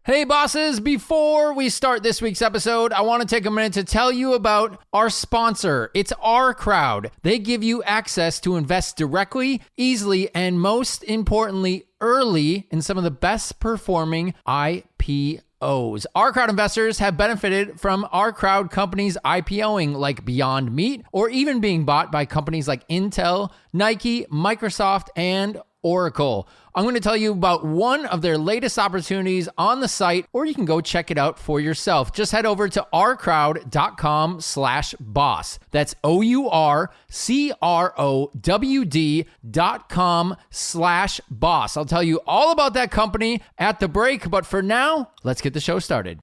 Hey bosses, before we start this week's episode, I want to take a minute to tell you about our sponsor. It's Our Crowd. They give you access to invest directly, easily, and most importantly, early in some of the best performing IPOs. Our Crowd investors have benefited from Our Crowd companies IPOing like Beyond Meat or even being bought by companies like Intel, Nike, Microsoft, and Oracle. I'm going to tell you about one of their latest opportunities on the site, or you can go check it out for yourself. Just head over to ourcrowd.com/boss. That's OURCROWD.com/boss. I'll tell you all about that company at the break, but for now, let's get the show started.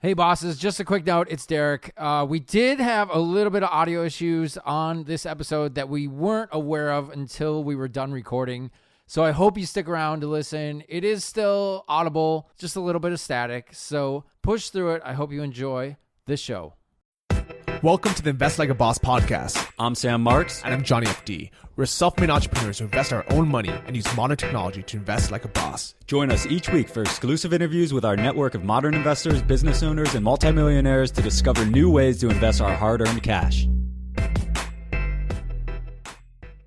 Hey bosses, just a quick note, it's Derek. We did have a little bit of audio issues on this episode that we weren't aware of until we were done recording. So I hope you stick around to listen. It is still audible, just a little bit of static. So push through it. I hope you enjoy this show. Welcome to the Invest Like a Boss podcast. I'm Sam Marks. And I'm Johnny FD. We're self-made entrepreneurs who invest our own money and use modern technology to invest like a boss. Join us each week for exclusive interviews with our network of modern investors, business owners, and multimillionaires to discover new ways to invest our hard-earned cash.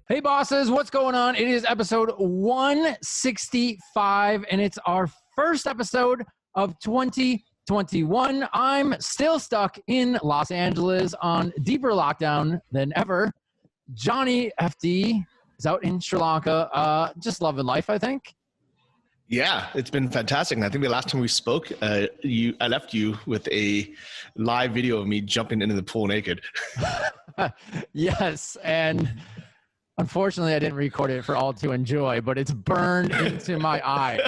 Hey bosses, what's going on? It is episode 165, and it's our first episode of 2021. I'm still stuck in Los Angeles on deeper lockdown than ever. Johnny FD is out in Sri Lanka, just loving life, I think. Yeah, it's been fantastic. And I think the last time we spoke, I left you with a live video of me jumping into the pool naked. Yes, and unfortunately I didn't record it for all to enjoy, but it's burned into my eyes.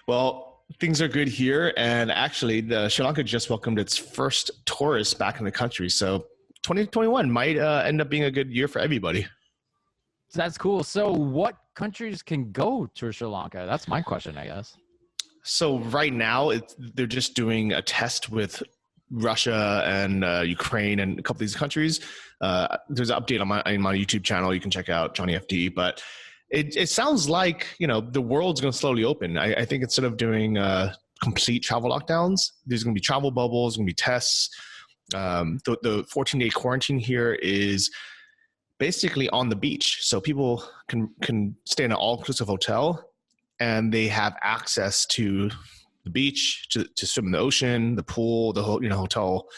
Well, things are good here. And actually, Sri Lanka just welcomed its first tourists back in the country. So 2021 might end up being a good year for everybody. That's cool. So what countries can go to Sri Lanka? That's my question, I guess. So right now, they're just doing a test with Russia and Ukraine and a couple of these countries. There's an update on my YouTube channel. You can check out Johnny FD. But it sounds like, the world's going to slowly open. I think instead of doing complete travel lockdowns, there's going to be travel bubbles, going to be tests. The 14-day quarantine here is basically on the beach. So people can stay in an all-inclusive hotel and they have access to the beach, to swim in the ocean, the pool, the hotel,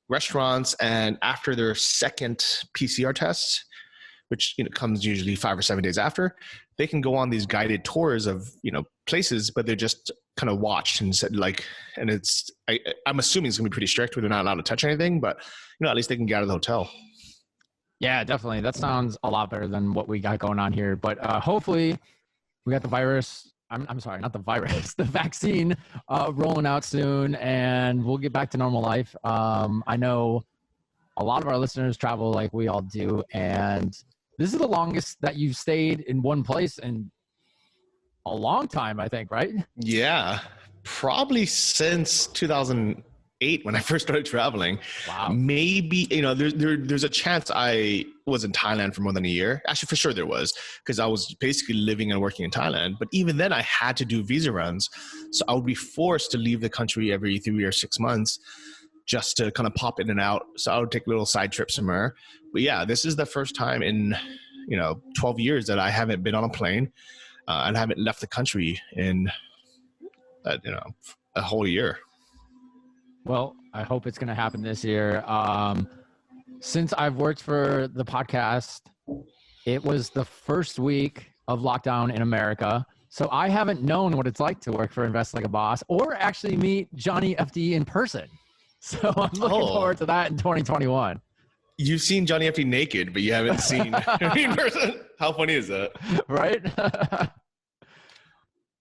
restaurants. And after their second PCR test, which comes usually 5 or 7 days after, they can go on these guided tours of places, but they're just kind of watched and said and it's I'm assuming it's gonna be pretty strict where they're not allowed to touch anything, but at least they can get out of the hotel. Yeah, definitely. That sounds a lot better than what we got going on here. But hopefully we got the virus. I'm sorry, not the virus, the vaccine rolling out soon, and we'll get back to normal life. I know a lot of our listeners travel like we all do, and this is the longest that you've stayed in one place in a long time, I think, right? Yeah, probably since 2008 when I first started traveling. Wow. Maybe, there's a chance I was in Thailand for more than a year. Actually, for sure there was, because I was basically living and working in Thailand. But even then I had to do visa runs. So I would be forced to leave the country every 3 or 6 months just to kind of pop in and out. So I would take a little side trip somewhere. But yeah, this is the first time in, 12 years that I haven't been on a plane and haven't left the country in, a whole year. Well, I hope it's going to happen this year. Since I've worked for the podcast, it was the first week of lockdown in America. So I haven't known what it's like to work for Invest Like a Boss or actually meet Johnny FD in person. So I'm looking forward to that in 2021. You've seen Johnny FD naked, but you haven't seen me in person. How funny is that? Right?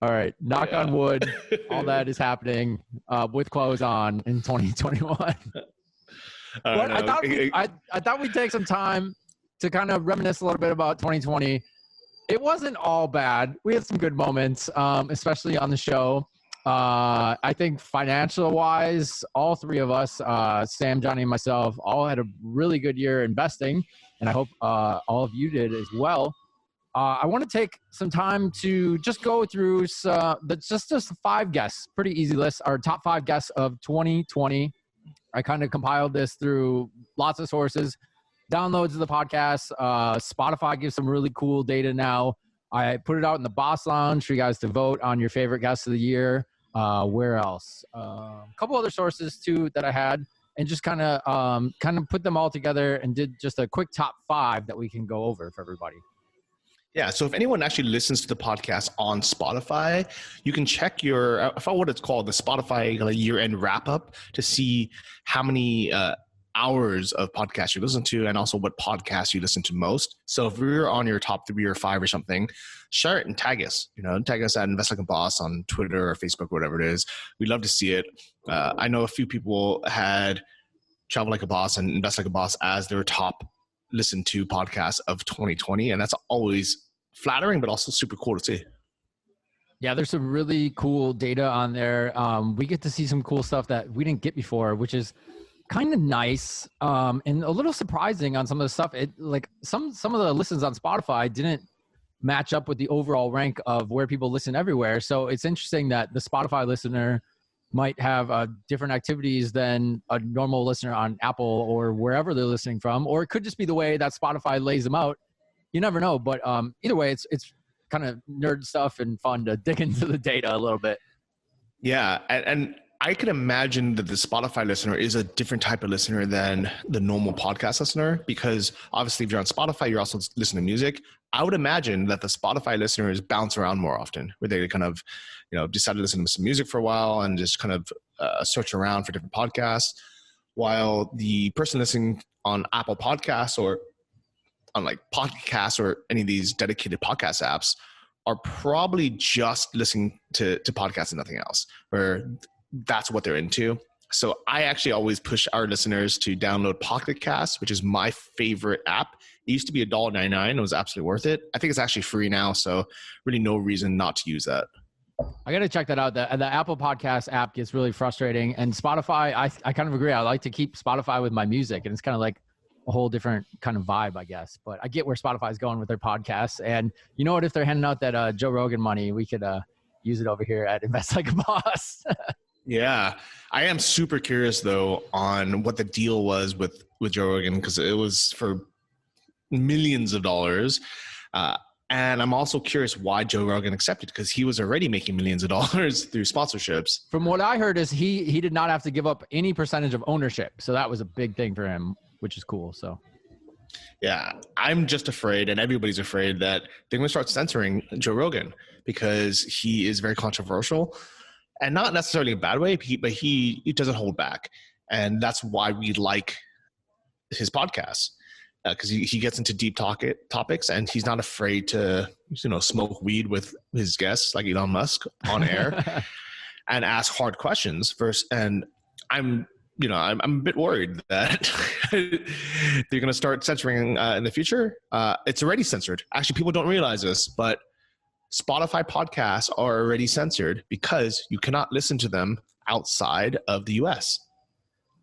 All right. Knock on wood. All that is happening with clothes on in 2021. I thought we'd take some time to kind of reminisce a little bit about 2020. It wasn't all bad. We had some good moments, especially on the show. I think financial-wise, all three of us, Sam, Johnny, and myself, all had a really good year investing. and I hope all of you did as well. I want to take some time to just go through just 5 guests, pretty easy list, our top 5 guests of 2020. I kind of compiled this through lots of sources, downloads of the podcast. Spotify gives some really cool data now. I put it out in the Boss Lounge for you guys to vote on your favorite guests of the year. Where else? A couple other sources too that I had, and just kind of put them all together and did just a quick top 5 that we can go over for everybody. Yeah, so if anyone actually listens to the podcast on Spotify, you can check I forgot what it's called, the Spotify year-end wrap-up, to see how many hours of podcasts you listen to and also what podcasts you listen to most. So if we're on your top 3 or 5 or something, share it and tag us. Tag us at Invest Like a Boss on Twitter or Facebook, or whatever it is. We'd love to see it. I know a few people had Travel Like a Boss and Invest Like a Boss as their top listened to podcasts of 2020, and that's always flattering but also super cool to see. Yeah, there's some really cool data on there. We get to see some cool stuff that we didn't get before, which is kind of nice, and a little surprising on some of the stuff. It some of the listens on Spotify didn't match up with the overall rank of where people listen everywhere. So it's interesting that the Spotify listener might have different activities than a normal listener on Apple or wherever they're listening from, or it could just be the way that Spotify lays them out. You never know, but either way, it's kind of nerd stuff and fun to dig into the data a little bit. Yeah, and I can imagine that the Spotify listener is a different type of listener than the normal podcast listener, because obviously if you're on Spotify, you're also listening to music. I would imagine that the Spotify listeners bounce around more often, where they kind of, decide to listen to some music for a while and just kind of search around for different podcasts, while the person listening on Apple Podcasts or on podcasts or any of these dedicated podcast apps are probably just listening to podcasts and nothing else, where that's what they're into. So I actually always push our listeners to download Pocket Cast, which is my favorite app. It used to be $1.99. It was absolutely worth it. I think it's actually free now, so really no reason not to use that. I got to check that out. The Apple Podcast app gets really frustrating, and Spotify, I kind of agree. I like to keep Spotify with my music, and it's kind of like a whole different kind of vibe, I guess. But I get where Spotify is going with their podcasts. And you know what? If they're handing out that Joe Rogan money, we could use it over here at Invest Like a Boss. Yeah. I am super curious, though, on what the deal was with Joe Rogan, because it was for millions of dollars. And I'm also curious why Joe Rogan accepted, because he was already making millions of dollars through sponsorships. From what I heard is he did not have to give up any percentage of ownership. So that was a big thing for him, which is cool. So yeah, I'm just afraid, and everybody's afraid, that they're going to start censoring Joe Rogan because he is very controversial, and not necessarily in a bad way, but he doesn't hold back. And that's why we like his podcast, because he gets into deep topics, and he's not afraid to smoke weed with his guests like Elon Musk on air and ask hard questions first. And I'm a bit worried that they're going to start censoring in the future. It's already censored. Actually, people don't realize this, but Spotify podcasts are already censored because you cannot listen to them outside of the US.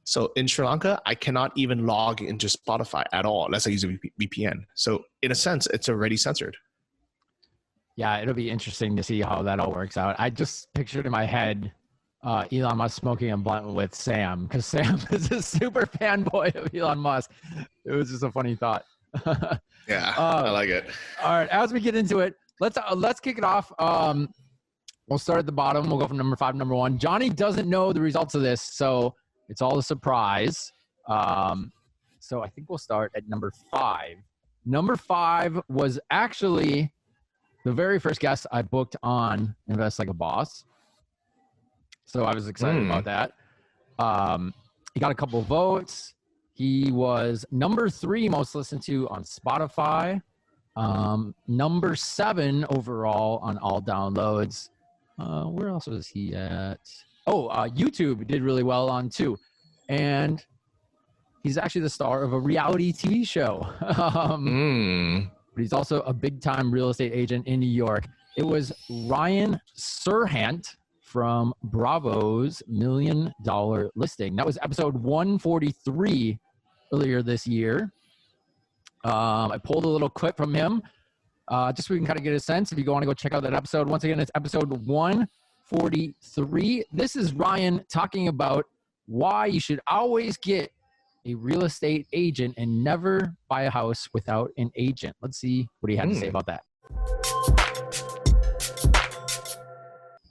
So in Sri Lanka, I cannot even log into Spotify at all unless I use a VPN. So in a sense, it's already censored. Yeah, it'll be interesting to see how that all works out. I just pictured in my head Elon Musk smoking a blunt with Sam, because Sam is a super fanboy of Elon Musk. It was just a funny thought. Yeah, I like it. All right, as we get into it, let's kick it off. We'll start at the bottom. We'll go from number 5 to number 1. Johnny doesn't know the results of this, so it's all a surprise. So I think we'll start at number 5. Number 5 was actually the very first guest I booked on Invest Like a Boss. So I was excited about that. He got a couple of votes. He was number 3 most listened to on Spotify. Number 7 overall on all downloads. Where else was he at? YouTube did really well on too. And he's actually the star of a reality TV show. But he's also a big-time real estate agent in New York. It was Ryan Serhant from Bravo's $1 Million Listing. That was episode 143 earlier this year. I pulled a little clip from him just so we can kind of get a sense. If you want to go check out that episode, once again, it's episode 143. This is Ryan talking about why you should always get a real estate agent and never buy a house without an agent. Let's see what he had to say about that.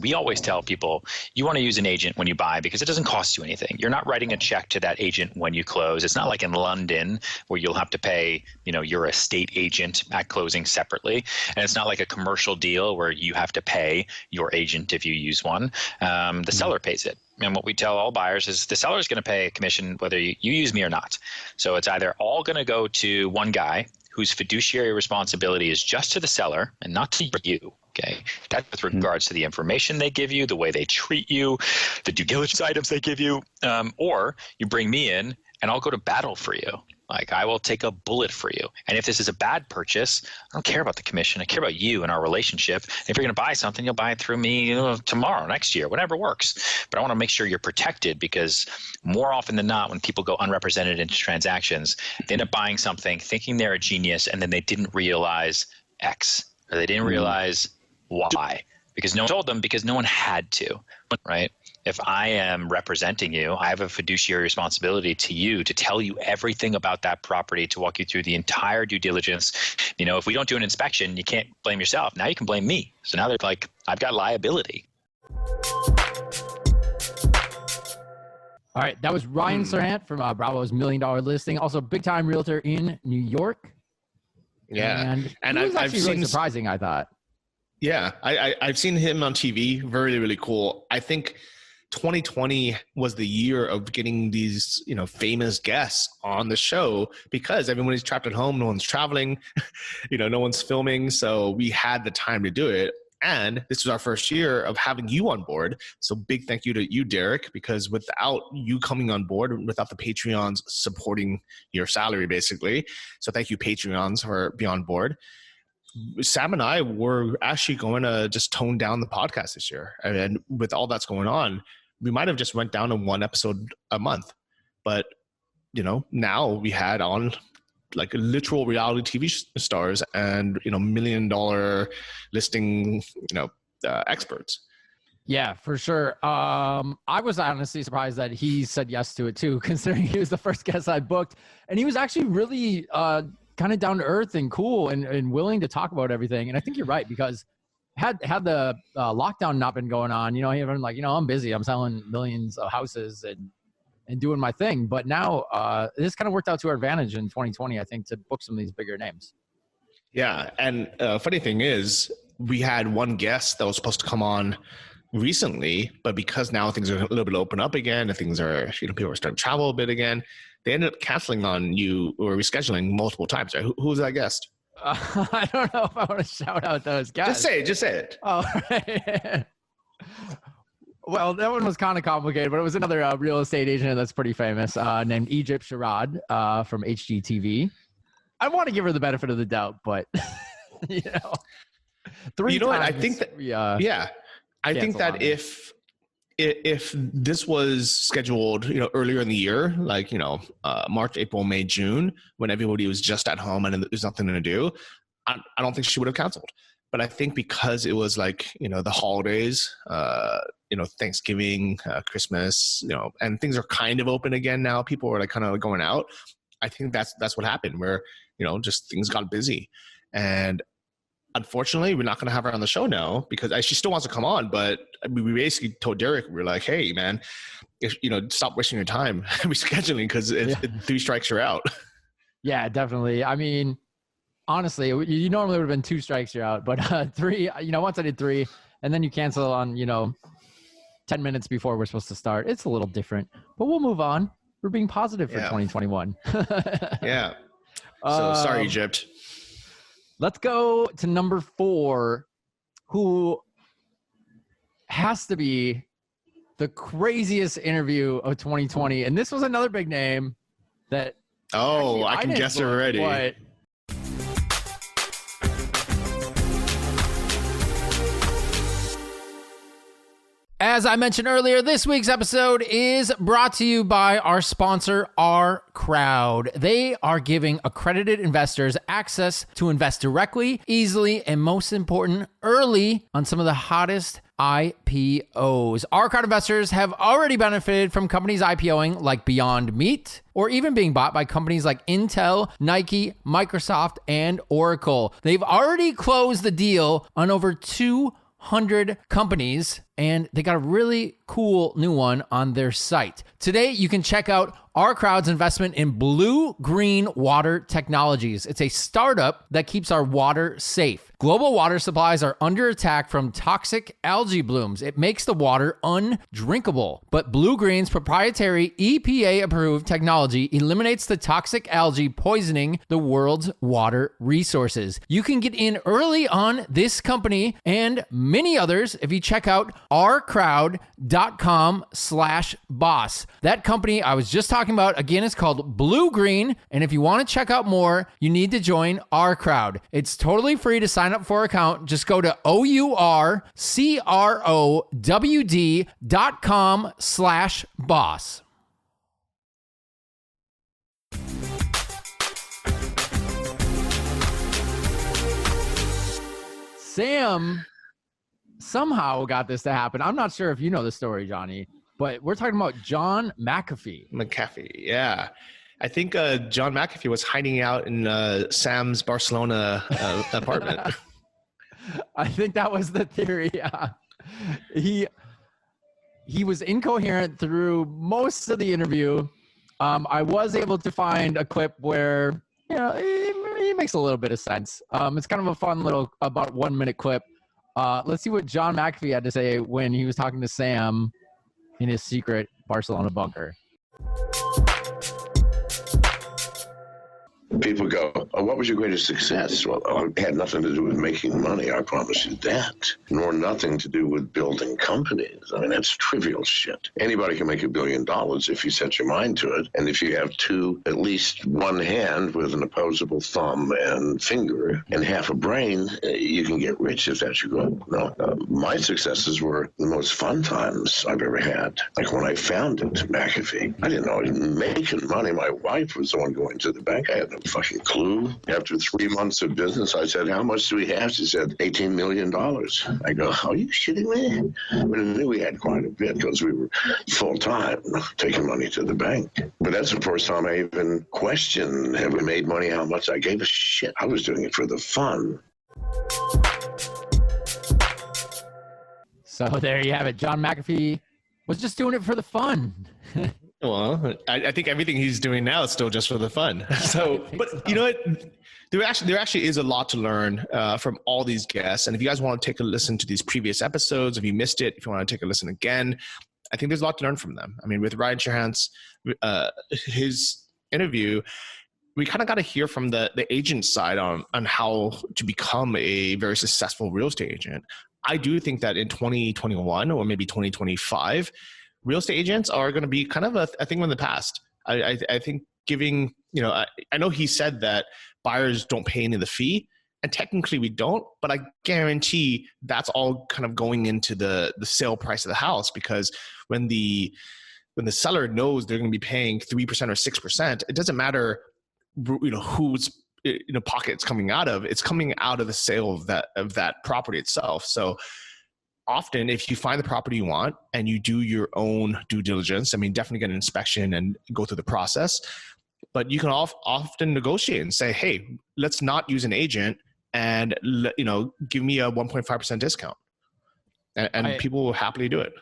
We always tell people you want to use an agent when you buy because it doesn't cost you anything. You're not writing a check to that agent when you close. It's not like in London where you'll have to pay, your estate agent at closing separately. And it's not like a commercial deal where you have to pay your agent if you use one. The seller pays it. And what we tell all buyers is the seller is going to pay a commission whether you use me or not. So it's either all going to go to one guy whose fiduciary responsibility is just to the seller and not to you. Okay, that's with regards to the information they give you, the way they treat you, the due diligence items they give you, or you bring me in and I'll go to battle for you. Like I will take a bullet for you. And if this is a bad purchase, I don't care about the commission. I care about you and our relationship. If you're going to buy something, you'll buy it through me tomorrow, next year, whatever works. But I want to make sure you're protected because more often than not, when people go unrepresented into transactions, they end up buying something thinking they're a genius and then they didn't realize X or they didn't realize why? Because no one told them, because no one had to, right? If I am representing you, I have a fiduciary responsibility to you to tell you everything about that property, to walk you through the entire due diligence. If we don't do an inspection, you can't blame yourself. Now you can blame me. So now they're like, I've got liability. All right, that was Ryan Serhant from Bravo's $1 Million Listing. Also, big-time realtor in New York. Yeah, And it was actually really surprising, I thought. Yeah, I've seen him on TV. Really, really cool. I think 2020 was the year of getting these, famous guests on the show because everybody's trapped at home. No one's traveling, no one's filming. So we had the time to do it. And this was our first year of having you on board. So big thank you to you, Derek, because without you coming on board, without the Patreons supporting your salary, basically. So thank you, Patreons, for being on board. Sam and I were actually going to just tone down the podcast this year. And with all that's going on, we might have just went down to one episode a month. But, now we had on like literal reality TV stars and, $1 million listing, experts. Yeah, for sure. I was honestly surprised that he said yes to it too, considering he was the first guest I booked. And he was actually really kind of down to earth and cool and willing to talk about everything. And I think you're right, because had the lockdown not been going on, he'd been like, I'm busy. I'm selling millions of houses and doing my thing. But now this kind of worked out to our advantage in 2020, I think, to book some of these bigger names. Yeah. And funny thing is, we had one guest that was supposed to come on recently, but because now things are a little bit open up again and things are, people are starting to travel a bit again, they ended up canceling on you or rescheduling multiple times. Right? Who was that guest? I don't know if I want to shout out those guys. Just say it. Oh, right. Well, that one was kind of complicated, but it was another real estate agent that's pretty famous named Egypt Sherrod from HGTV. I want to give her the benefit of the doubt, but three times. I think that I think that if this was scheduled, earlier in the year, like, March, April, May, June, when everybody was just at home and there's nothing to do, I don't think she would have canceled. But I think because it was like, the holidays, Thanksgiving, Christmas, and things are kind of open again now. People are like kind of going out. I think that's what happened where, just things got busy. And unfortunately, we're not going to have her on the show now because she still wants to come on. But we basically told Derek, we were like, hey, man, stop wasting your time rescheduling because if 3 strikes, you're out. Yeah, definitely. I mean, honestly, you normally would have been 2 strikes, you're out. But 3, once I did 3 and then you cancel on, 10 minutes before we're supposed to start. It's a little different, but we'll move on. We're being positive for 2021. Yeah. So sorry, Egypt. Let's go to number 4, who has to be the craziest interview of 2020. And this was another big name that. Oh, I can guess already. But As I mentioned earlier, this week's episode is brought to you by our sponsor, Our Crowd. They are giving accredited investors access to invest directly, easily, and most important, early on some of the hottest IPOs. Our Crowd investors have already benefited from companies IPOing like Beyond Meat, or even being bought by companies like Intel, Nike, Microsoft, and Oracle. They've already closed the deal on over 200 companies, and they got a really cool new one on their site. Today, you can check out Our Crowd's investment in Blue Green Water Technologies. It's a startup that keeps our water safe. Global water supplies are under attack from toxic algae blooms. It makes the water undrinkable. But Blue Green's proprietary EPA-approved technology eliminates the toxic algae poisoning the world's water resources. You can get in early on this company and many others if you check out ourcrowd.com/boss. That company I was just talking about, again, is called Blue Green. And if you want to check out more, you need to join Our Crowd. It's totally free to sign up for an account. Just go to ourcrowd.com/boss. Sam somehow got this to happen. I'm not sure if you know the story, Johnny, but we're talking about John McAfee. McAfee, yeah. I think John McAfee was hiding out in Sam's Barcelona apartment. I think that was the theory. Yeah. He was incoherent through most of the interview. I was able to find a clip where, you know, he makes a little bit of sense. It's kind of a fun little about 1 minute clip. Let's see what John McAfee had to say when he was talking to Sam in his secret Barcelona bunker. People go, oh, what was your greatest success? Well, it had nothing to do with making money, I promise you that. Nor nothing to do with building companies. I mean, that's trivial shit. Anybody can make $1 billion if you set your mind to it. And if you have at least one hand with an opposable thumb and finger and half a brain, you can get rich if that's your goal. No, my successes were the most fun times I've ever had. Like when I founded McAfee, I didn't know I was making money. My wife was the one going to the bank. I had no fucking clue. After 3 months of business, I said, how much do we have? She said, $18 million. I go, are you shitting me? But I knew we had quite a bit because we were full-time taking money to the bank. But that's the first time I even questioned, have we made money, how much? I gave a shit. I was doing it for the fun. So there you have it. John McAfee was just doing it for the fun. Well, I think everything he's doing now is still just for the fun. So, but you know what? There actually is a lot to learn from all these guests. And if you guys want to take a listen to these previous episodes, if you missed it, if you want to take a listen again, I think there's a lot to learn from them. I mean, with Ryan Serhant's his interview, we kind of got to hear from the agent side on how to become a very successful real estate agent. I do think that in 2021 or maybe 2025, real estate agents are going to be kind of a thing from the past. I think giving, you know, I know he said that buyers don't pay any of the fee, and technically we don't, but I guarantee that's all kind of going into the sale price of the house, because when the seller knows they're going to be paying 3% or 6%, it doesn't matter, you know, whose pocket it's coming out of. It's coming out of the sale of that property itself. So often, if you find the property you want and you do your own due diligence, I mean, definitely get an inspection and go through the process, but you can often negotiate and say, hey, let's not use an agent and, you know, give me a 1.5% discount. And people will happily do it.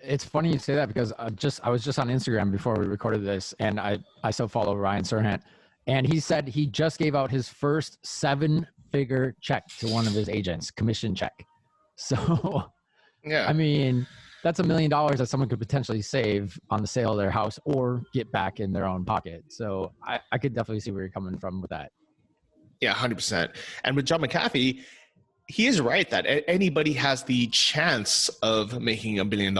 It's funny you say that, because I was just on Instagram before we recorded this, and I still follow Ryan Serhant, and he said he just gave out his first 7-figure check to one of his agents, commission check. So yeah, I mean, that's $1 million that someone could potentially save on the sale of their house or get back in their own pocket. So I could definitely see where you're coming from with that. Yeah, 100%. And with John McAfee, he is right that anybody has the chance of making $1 billion.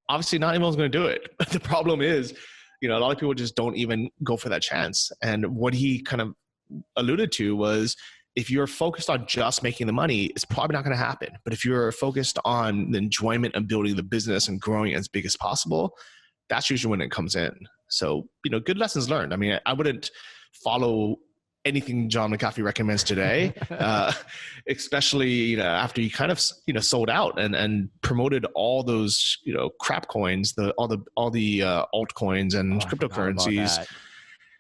Obviously, not everyone's going to do it. But the problem is, you know, a lot of people just don't even go for that chance. And what he kind of alluded to was, if you're focused on just making the money, it's probably not going to happen. But if you're focused on the enjoyment of building the business and growing as big as possible, that's usually when it comes in. So, good lessons learned. I mean, I wouldn't follow anything John McAfee recommends today, especially, after he kind of, sold out and promoted all those, crap coins, all the altcoins and cryptocurrencies.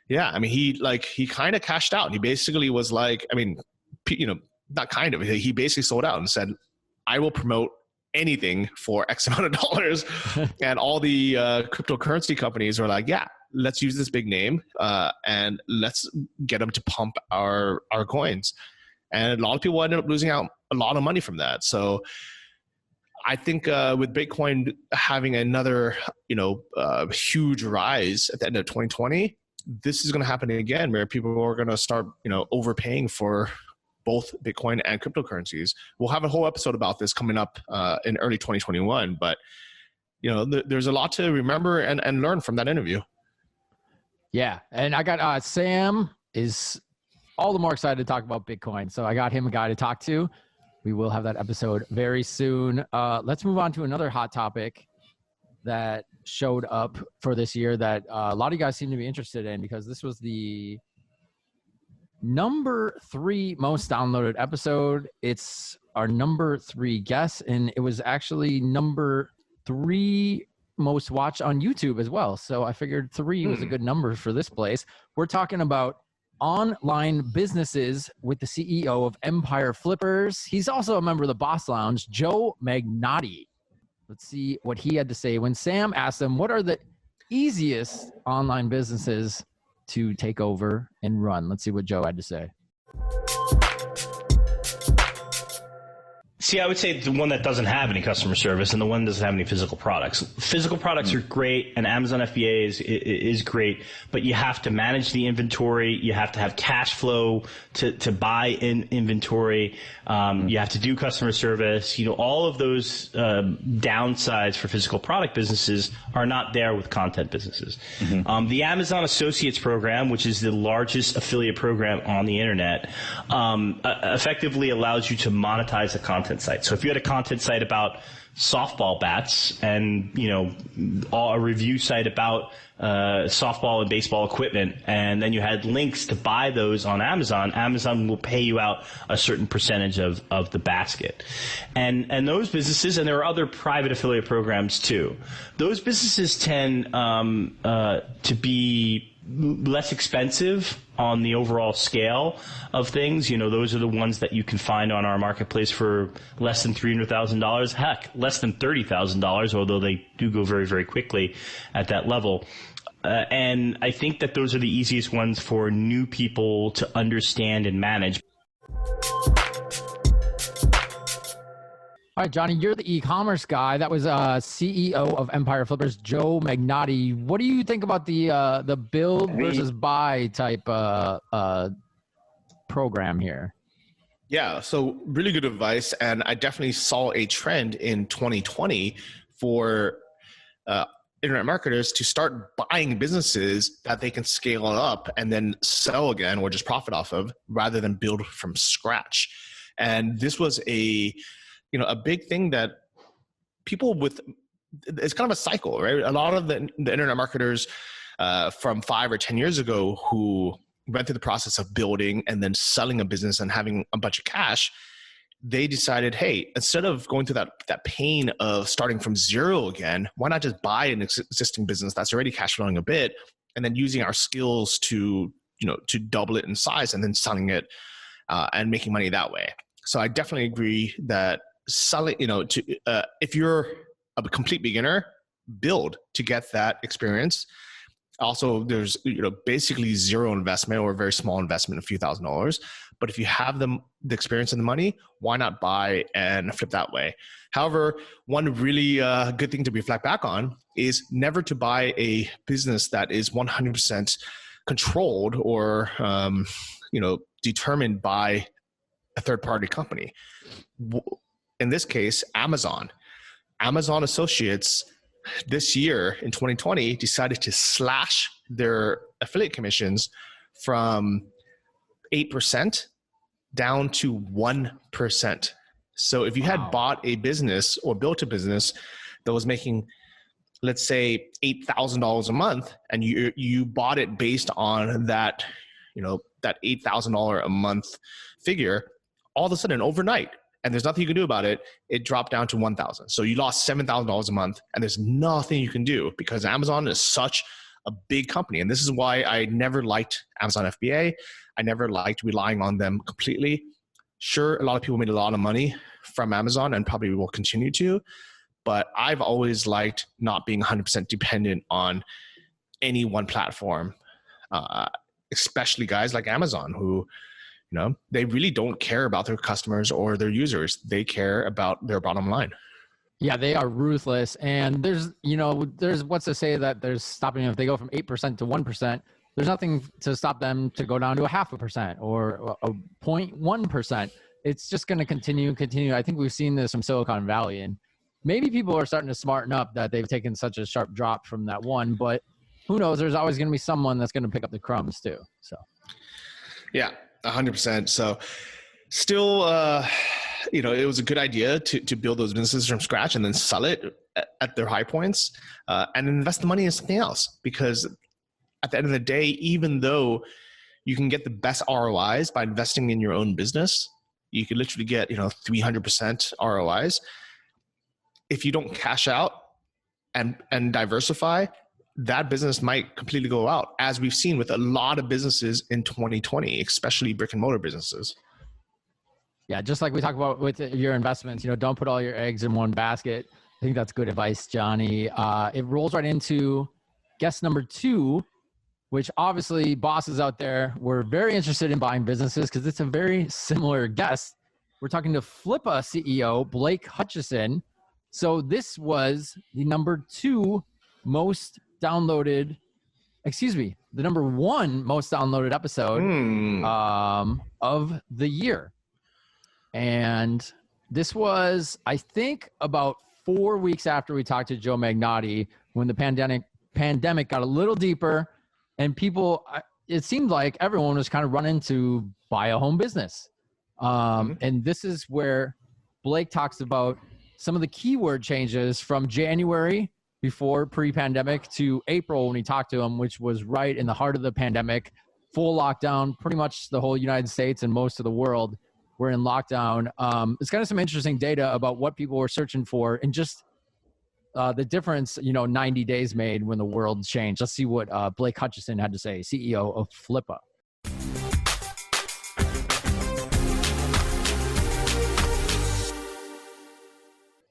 Yeah. I mean, he kind of cashed out. He basically was like, not kind of, he basically sold out and said, I will promote anything for X amount of dollars. And all the cryptocurrency companies were like, yeah, let's use this big name and let's get them to pump our coins. And a lot of people ended up losing out a lot of money from that. So I think with Bitcoin having another, huge rise at the end of 2020, this is going to happen again, where people are going to start, overpaying for both Bitcoin and cryptocurrencies. We'll have a whole episode about this coming up in early 2021, but there's a lot to remember and learn from that interview. Yeah. And I got Sam is all the more excited to talk about Bitcoin. So I got him a guy to talk to. We will have that episode very soon. Let's move on to another hot topic that showed up for this year that a lot of you guys seem to be interested in, because this was the number 3 most downloaded episode. It's our number 3 guess, and it was actually number 3 most watched on YouTube as well. So I figured 3 was a good number for this place. We're talking about online businesses with the CEO of Empire Flippers. He's also a member of the Boss Lounge, Joe Magnotti. Let's see what he had to say when Sam asked him, what are the easiest online businesses to take over and run? Let's see what Joe had to say. See, I would say the one that doesn't have any customer service and the one that doesn't have any physical products. Physical products are great, and Amazon FBA is great, but you have to manage the inventory. You have to have cash flow to buy in inventory. You have to do customer service. All of those downsides for physical product businesses are not there with content businesses. The Amazon Associates program, which is the largest affiliate program on the internet, effectively allows you to monetize the content site. So if you had a content site about softball bats and a review site about softball and baseball equipment, and then you had links to buy those on Amazon, Amazon will pay you out a certain percentage of the basket. And those businesses, and there are other private affiliate programs too, those businesses tend to be less expensive on the overall scale of things. Those are the ones that you can find on our marketplace for less than $300,000. Heck, less than $30,000, although they do go very, very quickly at that level. And I think that those are the easiest ones for new people to understand and manage. All right, Johnny, you're the e-commerce guy. That was CEO of Empire Flippers, Joe Magnotti. What do you think about the build versus buy type program here? Yeah, so really good advice. And I definitely saw a trend in 2020 for internet marketers to start buying businesses that they can scale up and then sell again or just profit off of, rather than build from scratch. And this was a big thing that people it's kind of a cycle, right? A lot of the internet marketers from 5 or 10 years ago who went through the process of building and then selling a business and having a bunch of cash, they decided, hey, instead of going through that pain of starting from zero again, why not just buy an existing business that's already cash flowing a bit, and then using our skills to double it in size and then selling it and making money that way. So I definitely agree that selling, if you're a complete beginner, build to get that experience. Also, there's basically zero investment or a very small investment, a few $1,000s. But if you have the experience and the money, why not buy and flip that way? However, one really good thing to reflect back on is never to buy a business that is 100% controlled or determined by a third-party company. In this case, Amazon Associates this year in 2020 decided to slash their affiliate commissions from 8% down to 1%. So if you had bought a business or built a business that was making, let's say, $8,000 a month, and you bought it based on that, that $8,000 a month figure, all of a sudden overnight, and there's nothing you can do about it, it dropped down to 1,000. So you lost $7,000 a month, and there's nothing you can do because Amazon is such a big company. And this is why I never liked Amazon FBA. I never liked relying on them completely. Sure, a lot of people made a lot of money from Amazon and probably will continue to, but I've always liked not being 100% dependent on any one platform, especially guys like Amazon who, they really don't care about their customers or their users. They care about their bottom line. Yeah, they are ruthless. And there's what's to say that there's stopping them if they go from 8% to 1%. There's nothing to stop them to go down to 0.5% or a 0.1%. It's just going to continue. I think we've seen this from Silicon Valley, and maybe people are starting to smarten up that they've taken such a sharp drop from that one, but who knows? There's always going to be someone that's going to pick up the crumbs too. So, yeah, 100%. So still, it was a good idea to build those businesses from scratch and then sell it at their high points and invest the money in something else. Because at the end of the day, even though you can get the best ROIs by investing in your own business, you could literally get, 300% ROIs. If you don't cash out and diversify, that business might completely go out, as we've seen with a lot of businesses in 2020, especially brick and mortar businesses. Yeah, just like we talk about with your investments, don't put all your eggs in one basket. I think that's good advice, Johnny. It rolls right into guest number 2, which obviously bosses out there were very interested in buying businesses because it's a very similar guest. We're talking to Flippa CEO, Blake Hutchison. So this was the number 2 most downloaded, the number 1 most downloaded episode of the year. And this was, I think, about 4 weeks after we talked to Joe Magnotti, when the pandemic got a little deeper, and people, it seemed like everyone was kind of running to buy a home business. And this is where Blake talks about some of the keyword changes from January before pre-pandemic to April when we talked to him, which was right in the heart of the pandemic, full lockdown. Pretty much the whole United States and most of the world were in lockdown. It's kind of some interesting data about what people were searching for and just the difference, 90 days made when the world changed. Let's see what Blake Hutchison had to say, CEO of Flippa.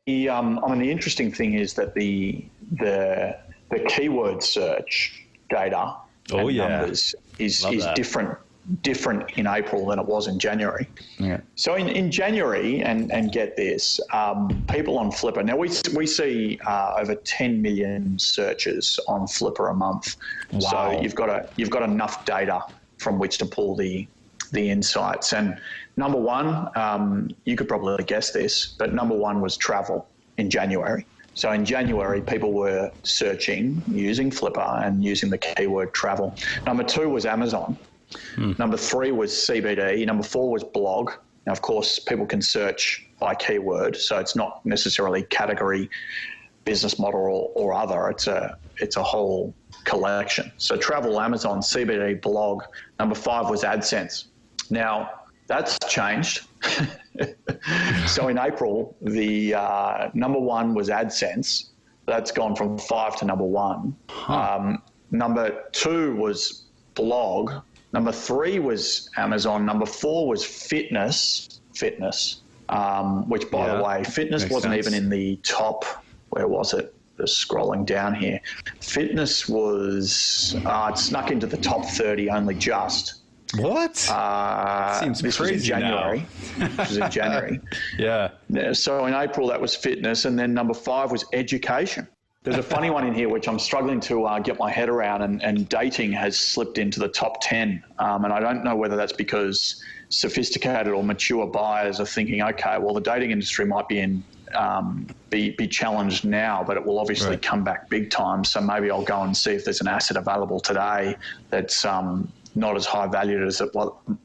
The interesting thing is that the keyword search data numbers is different in April than it was in January. Yeah. So in January, and get this, people on Flippa, now we see over 10 million searches on Flippa a month. Wow. So you've got enough data from which to pull the insights. And number 1, you could probably guess this, but number 1 was travel in January. So in January, people were searching using Flippa and using the keyword travel. Number 2 was Amazon. Number 3 was CBD. Number 4 was blog. Now, of course, people can search by keyword, so it's not necessarily category, business model, or other. It's a whole collection. So travel, Amazon, CBD, blog. Number 5 was AdSense. Now, that's changed. So in April, the number 1 was AdSense. That's gone from 5 to number 1. Number 2 was blog. Number 3 was Amazon. Number 4 was fitness, which, by the way, fitness wasn't even in the top. Where was it? Just scrolling down here. Fitness was, it snuck into the top 30 only just. What? Seems this crazy was in January. This was in January. Yeah. So in April, that was fitness. And then number 5 was education. There's a funny one in here, which I'm struggling to get my head around, and dating has slipped into the top 10. And I don't know whether that's because sophisticated or mature buyers are thinking, okay, well, the dating industry might be be challenged now, but it will obviously come back big time. So maybe I'll go and see if there's an asset available today that's not as high valued as it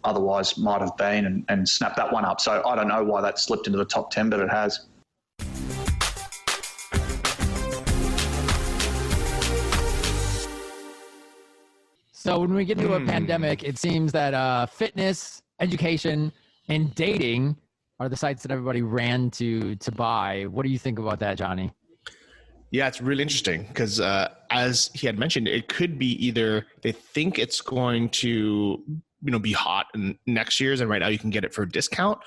otherwise might have been, and snapped that one up. So I don't know why that slipped into the top 10, but it has. So when we get into a pandemic, it seems that fitness, education, and dating are the sites that everybody ran to buy. What do you think about that, Johnny? Yeah, it's really interesting because as he had mentioned, it could be either they think it's going to be hot in next year's, and right now you can get it for a discount,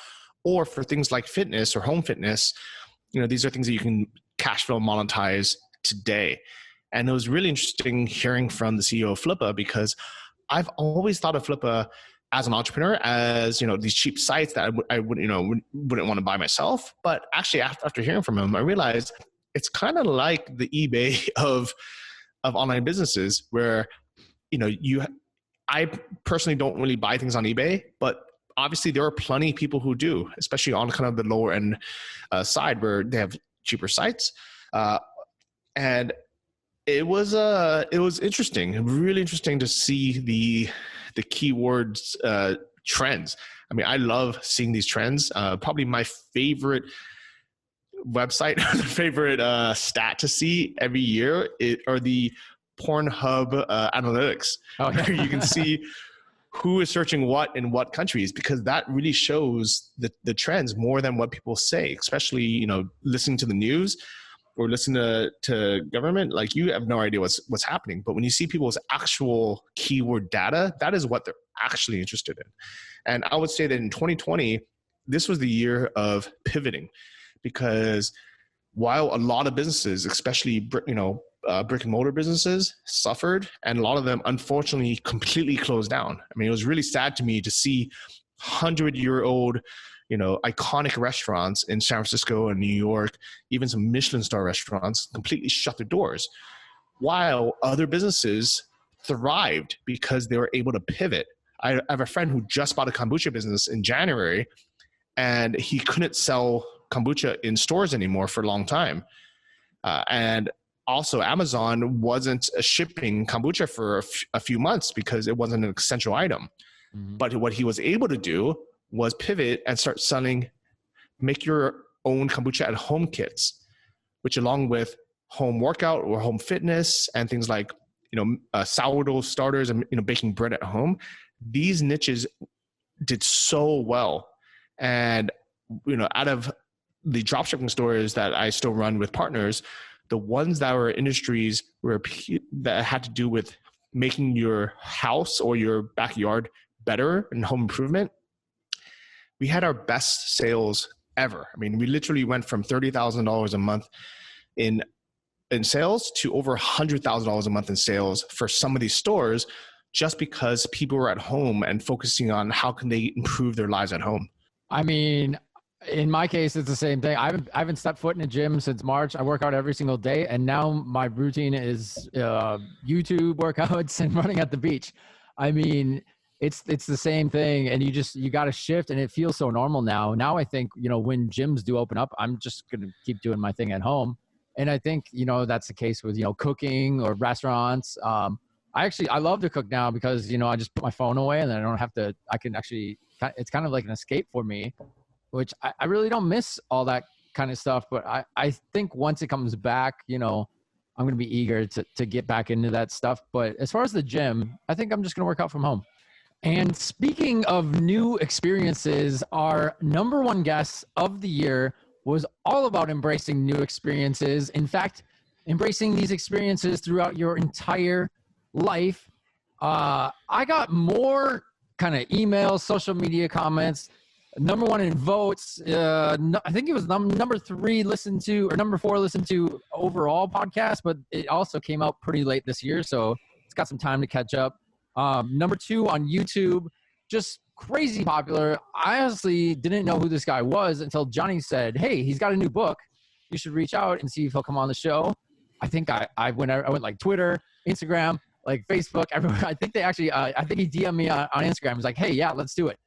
or for things like fitness or home fitness, these are things that you can cash flow monetize today. And it was really interesting hearing from the CEO of Flippa, because I've always thought of Flippa as an entrepreneur, as these cheap sites that I wouldn't want to buy myself. But actually, after hearing from him, I realized it's kind of like the eBay of online businesses, where I personally don't really buy things on eBay, but obviously there are plenty of people who do, especially on kind of the lower end side where they have cheaper sites, and it was interesting, really interesting to see the keywords trends. I mean, I love seeing these trends. Probably my favorite website, favorite stat to see every year are the Pornhub analytics, where you can see who is searching what in what countries, because that really shows the trends more than what people say, especially listening to the news or listen to government. Like, you have no idea what's happening. But when you see people's actual keyword data, that is what they're actually interested in. And I would say that in 2020, this was the year of pivoting, because while a lot of businesses, especially brick and mortar businesses, suffered, and a lot of them unfortunately completely closed down. I mean, it was really sad to me to see 100-year-old iconic restaurants in San Francisco and New York, even some Michelin star restaurants, completely shut their doors, while other businesses thrived because they were able to pivot. I have a friend who just bought a kombucha business in January, and he couldn't sell kombucha in stores anymore for a long time. And also Amazon wasn't shipping kombucha for a few months because it wasn't an essential item. Mm-hmm. But what he was able to do was pivot and start selling make your own kombucha at home kits, which, along with home workout or home fitness and things like sourdough starters and baking bread at home, these niches did so well. And out of the dropshipping stores that I still run with partners, the ones that were industries that had to do with making your house or your backyard better and home improvement, we had our best sales ever. I mean, we literally went from $30,000 a month in sales to over $100,000 a month in sales for some of these stores, just because people were at home and focusing on how can they improve their lives at home. I mean, in my case, it's the same thing. I haven't stepped foot in a gym since March. I work out every single day, and now my routine is YouTube workouts and running at the beach. I mean, it's the same thing, and you got to shift, and it feels so normal now. Now I think, when gyms do open up, I'm just going to keep doing my thing at home. And I think, that's the case with, cooking or restaurants. I love to cook now because, I just put my phone away, and then it's kind of like an escape for me, which I really don't miss all that kind of stuff. But I think once it comes back, I'm going to be eager to get back into that stuff. But as far as the gym, I think I'm just going to work out from home. And speaking of new experiences, our number one guest of the year was all about embracing new experiences. In fact, embracing these experiences throughout your entire life. I got more kind of emails, social media comments, number one in votes. I think it was number 3 listened to, or number 4 listened to overall podcast, but it also came out pretty late this year, so it's got some time to catch up. Number 2 on YouTube, just crazy popular. I honestly didn't know who this guy was until Johnny said, "Hey, he's got a new book. You should reach out and see if he'll come on the show." I think I went like Twitter, Instagram, like Facebook, everywhere. I think I think he DM'd me on Instagram. He's like, "Hey, yeah, let's do it."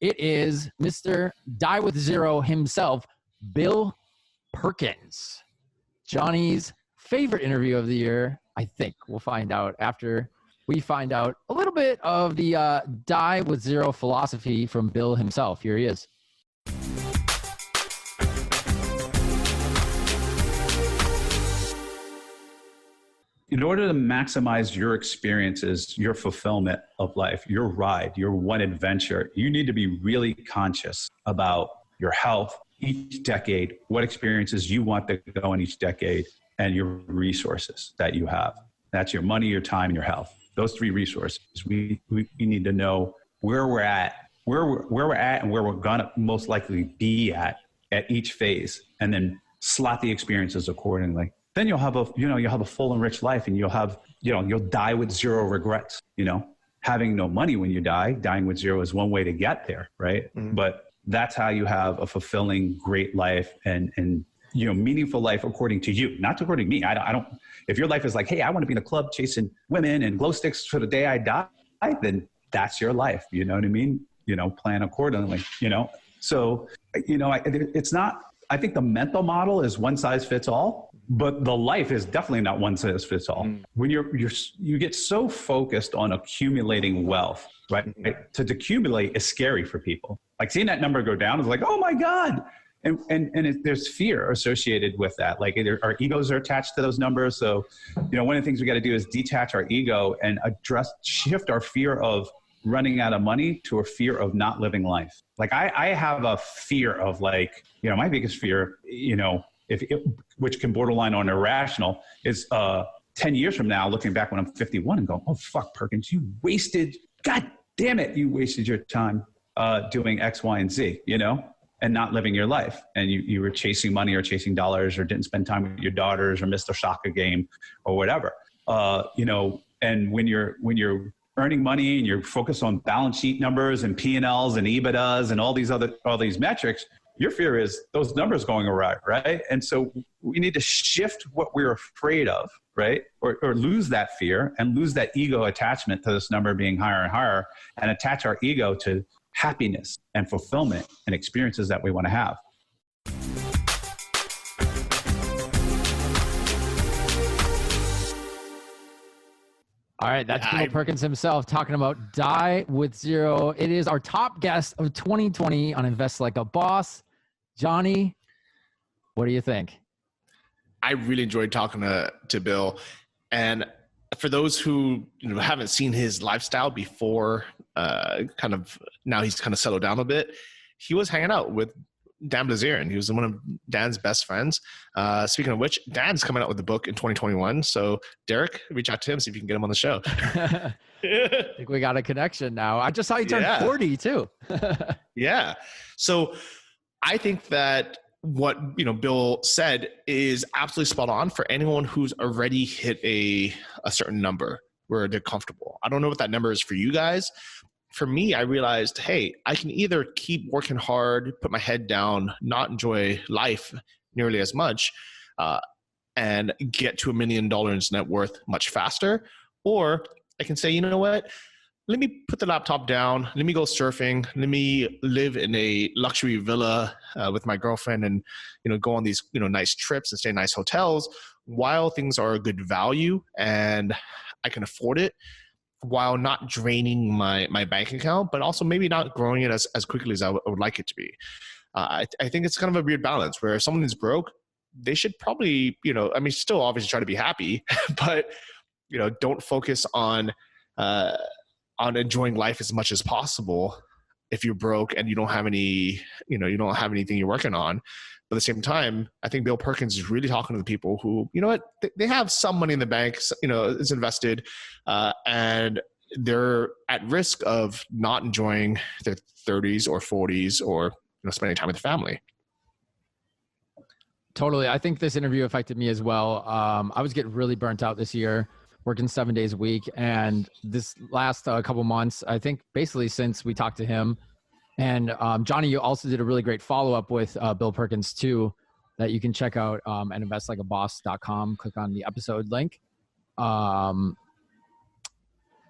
It is Mr. Die with Zero himself, Bill Perkins. Johnny's favorite interview of the year, I think. We'll find out after we find out a little bit of the die with zero philosophy from Bill himself. Here he is. In order to maximize your experiences, your fulfillment of life, your ride, your one adventure, you need to be really conscious about your health each decade, what experiences you want to go in each decade, and your resources that you have. That's your money, your time, and your health. Those three resources. We need to know where we're at, where we're at, and where we're gonna most likely be at each phase, and then slot the experiences accordingly. Then you'll have a full and rich life, and you'll die with zero regrets. Having no money when you die, dying with zero is one way to get there, right? Mm-hmm. But that's how you have a fulfilling, great life and meaningful life according to you, not according to me. I don't. If your life is like, hey, I want to be in a club chasing women and glow sticks for the day I die, then that's your life. You know what I mean? Plan accordingly. So it's not. I think the mental model is one size fits all, but the life is definitely not one size fits all. When you get so focused on accumulating wealth, right? To accumulate is scary for people. Like seeing that number go down is like, oh my God. And there's fear associated with that. Like our egos are attached to those numbers. So, one of the things we got to do is detach our ego and shift our fear of running out of money to a fear of not living life. Like I have a fear of my biggest fear, which can borderline on irrational, is 10 years from now, looking back when I'm 51 and going, oh, fuck, Perkins, God damn it, you wasted your time doing X, Y, and Z, and not living your life. And you were chasing money or chasing dollars or didn't spend time with your daughters or missed a soccer game or whatever. And when you're earning money and you're focused on balance sheet numbers and P&Ls and EBITDAs and all these metrics, your fear is those numbers going awry, right? And so we need to shift what we're afraid of, right? Or lose that fear and lose that ego attachment to this number being higher and higher, and attach our ego to happiness and fulfillment and experiences that we want to have. All right, that's Bill Perkins himself talking about Die with Zero. It is our top guest of 2020 on Invest Like a Boss. Johnny, what do you think? I really enjoyed talking to Bill. And for those who haven't seen his lifestyle before, now he's kind of settled down a bit, he was hanging out with Dan Blazerian. He was one of Dan's best friends. Speaking of which, Dan's coming out with a book in 2021. So Derek, reach out to him, see if you can get him on the show. I think we got a connection now. I just saw you turn 40 too. Yeah. So I think that what Bill said is absolutely spot on for anyone who's already hit a certain number where they're comfortable. I don't know what that number is for you guys. For me, I realized, hey, I can either keep working hard, put my head down, not enjoy life nearly as much, and get to $1 million net worth much faster. Or I can say, you know what? Let me put the laptop down. Let me go surfing. Let me live in a luxury villa with my girlfriend and, go on these, nice trips and stay in nice hotels while things are a good value and I can afford it, while not draining my bank account, but also maybe not growing it as quickly as I would like it to be. I think it's kind of a weird balance where if someone is broke, they should probably, still obviously try to be happy, but, don't focus on enjoying life as much as possible if you're broke and you don't have any, you don't have anything you're working on. But at the same time, I think Bill Perkins is really talking to the people who, they have some money in the bank, it's invested, and they're at risk of not enjoying their 30s or 40s or, spending time with the family. Totally. I think this interview affected me as well. I was getting really burnt out this year, working 7 days a week. And this last couple months, I think basically since we talked to him, and Johnny, you also did a really great follow-up with Bill Perkins too, that you can check out at investlikeaboss.com. Click on the episode link.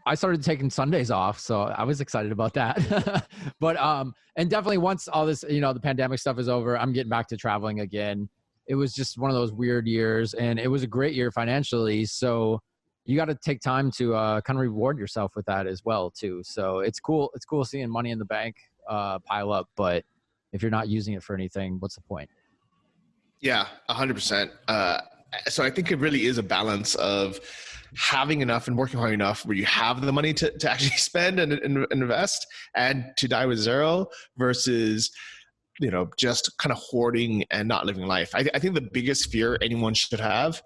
I started taking Sundays off, so I was excited about that. But and definitely once all this, the pandemic stuff is over, I'm getting back to traveling again. It was just one of those weird years, and it was a great year financially. So you got to take time to kind of reward yourself with that as well too. So it's cool. It's cool seeing money in the bank pile up, but if you're not using it for anything, what's the point? Yeah, 100%. So I think it really is a balance of having enough and working hard enough where you have the money to actually spend and invest and to die with zero versus, just kind of hoarding and not living life. I think the biggest fear anyone should have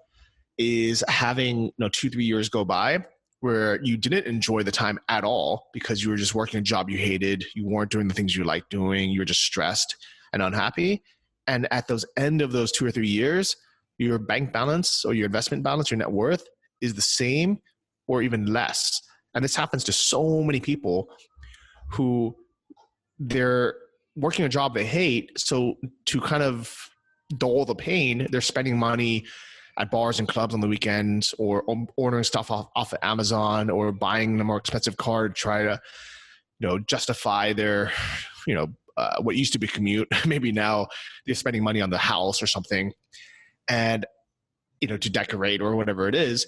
is having 2-3 years go by where you didn't enjoy the time at all because you were just working a job you hated, you weren't doing the things you liked doing, you were just stressed and unhappy. And at those end of those 2 or 3 years, your bank balance or your investment balance, your net worth is the same or even less. And this happens to so many people who they're working a job they hate. So to kind of dull the pain, they're spending money at bars and clubs on the weekends or ordering stuff off of Amazon or buying a more expensive car to try to, justify their, what used to be commute. Maybe now they're spending money on the house or something and, to decorate or whatever it is.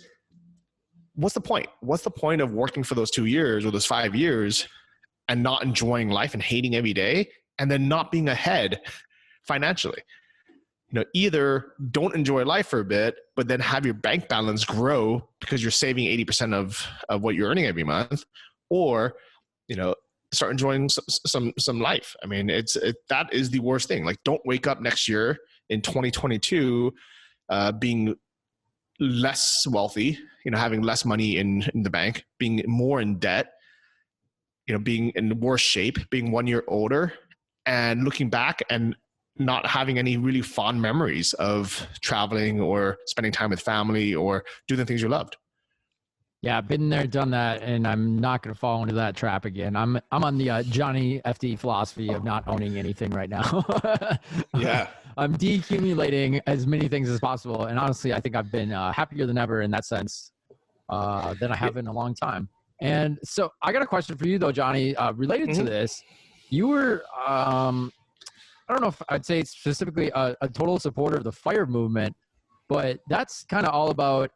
What's the point? What's the point of working for those 2 years or those 5 years and not enjoying life and hating every day and then not being ahead financially? Either don't enjoy life for a bit, but then have your bank balance grow because you're saving 80% of what you're earning every month, or, start enjoying some life. I mean, that is the worst thing. Like, don't wake up next year in 2022 being less wealthy, having less money in the bank, being more in debt, being in worse shape, being 1 year older, and looking back and not having any really fond memories of traveling or spending time with family or doing the things you loved. Yeah, I've been there, done that, and I'm not going to fall into that trap again. I'm on the Johnny FD philosophy of not owning anything right now. Yeah. I'm decumulating as many things as possible, and honestly, I think I've been happier than ever in that sense than I have in a long time. And so I got a question for you, though, Johnny, related to this. You were, I don't know if I'd say specifically a total supporter of the FIRE movement, but that's kind of all about